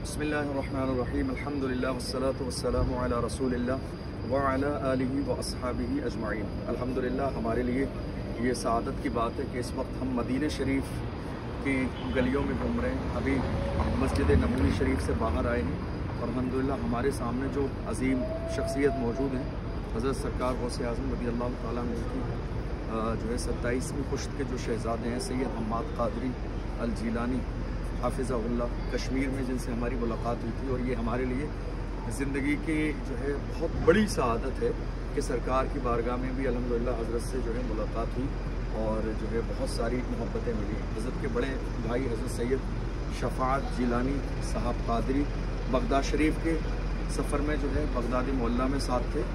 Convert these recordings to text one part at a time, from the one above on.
बिस्मिल्लाहिर्रहमानिर्रहीम अल्हम्दुलिल्लाह वस्सलातु वस्सलामु अला रसूलिल्लाह व अला आलिहि व अस्हाबिहि अजमाइन। अल्हम्दुलिल्लाह हमारे लिए ये सआदत की बात है कि इस वक्त हम मदीने शरीफ की गलियों में घूम रहे हैं। अभी मस्जिद नबवी शरीफ से बाहर आए हैं और अल्हम्दुलिल्लाह हमारे सामने जो अजीम शख्सियत मौजूद हैं, हज़रत सरकार गौसे आज़म रज़ी अल्लाह तआला अन्हु की जो है 27वीं पुश्त के जो शहज़ादे हैं सैयद हम्माद क़ादरी अल जीलानी हाफिज़हुल्लाह, कश्मीर में जिनसे हमारी मुलाकात हुई थी। और ये हमारे लिए ज़िंदगी की जो है बहुत बड़ी सआदत है कि सरकार की बारगाह में भी अल्हम्दुलिल्लाह हज़रत से जो है मुलाकात हुई और जो है बहुत सारी मोहब्बतें मिली। हज़रत के बड़े भाई हज़रत सैयद शफ़ाअत जीलानी साहब क़ादरी बगदाद शरीफ के सफ़र में जो है बगदादी मोहल्ला में साथ थे,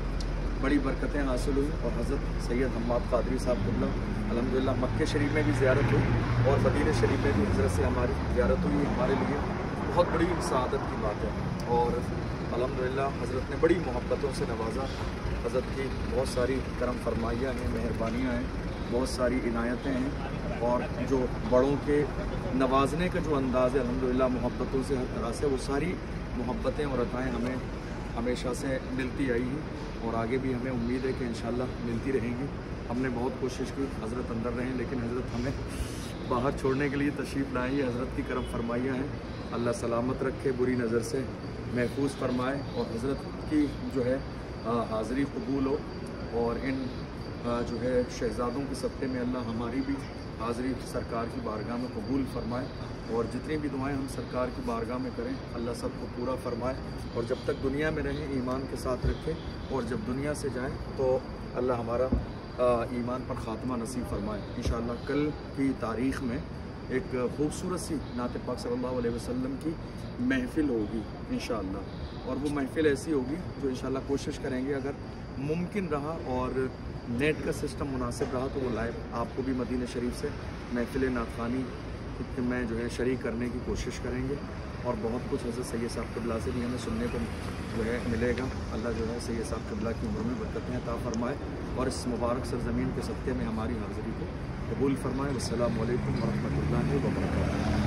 बड़ी बरकतें हासिल हुई। और हज़रत सैयद हम्माद क़ादरी साहब क़िबला अल्हम्दुलिल्लाह मक्के शरीफ में भी ज़ियारत हुई और मदीने शरीफ में भी हज़रत से हमारी ज़ियारत हुई। हमारे लिए बहुत बड़ी सआदत की बात है और अल्हम्दुलिल्लाह हज़रत ने बड़ी मोहब्बतों से नवाजा। हज़रत की बहुत सारी करम फरमाइयाँ हैं, मेहरबानियाँ हैं, बहुत सारी इनायतें हैं और जो बड़ों के नवाजने का जो अंदाज़ है अल्हम्दुलिल्लाह मोहब्बतों से हर तरह से, वो सारी मोहब्बतें और अताएँ हमें हमेशा से मिलती आई हैं और आगे भी हमें उम्मीद है कि इंशाअल्लाह मिलती रहेंगी। हमने बहुत कोशिश की हज़रत अंदर रहें, लेकिन हज़रत हमें बाहर छोड़ने के लिए तशरीफ़ लाएँ। ये हज़रत की करम फरमाइयाँ हैं, अल्लाह सलामत रखे, बुरी नज़र से महफूज फरमाए और हज़रत की जो है हाज़री कबूल हो और इन जो है शहज़ादों के सदक़े में अल्लाह हमारी भी हाज़री सरकार की बारगाह में कबूल फरमाए और जितनी भी दुआएं हम सरकार की बारगाह में करें अल्लाह सबको पूरा फरमाए और जब तक दुनिया में रहें ईमान के साथ रखें और जब दुनिया से जाएं तो अल्लाह हमारा ईमान पर ख़ात्मा नसीब फरमाए। इंशाअल्लाह कल की तारीख़ में एक ख़ूबसूरत सी नात पाक सल्लल्लाहु अलैहि वसल्लम की महफ़िल होगी इंशाअल्लाह, और वो महफ़िल ऐसी होगी जो इंशाअल्लाह कोशिश करेंगे अगर मुमकिन रहा और नेट का सिस्टम मुनासिब रहा तो वो लाइव आपको भी मदीने शरीफ से महफ़िल नातखानी में जो है शरीक करने की कोशिश करेंगे और बहुत कुछ हज़रत सैयद साहब क़िबला से भी हमें सुनने को जो है मिलेगा। अल्लाह जो है सैयद साहब क़िबला की उम्र में बरकतें अता फ़रमाए और इस मुबारक सरज़मीन के सदक़े में हमारी हाज़िरी को कबूल फ़रमाए। अस्सलामु अलैकुम व रहमतुल्लाहि व बरकातुहू।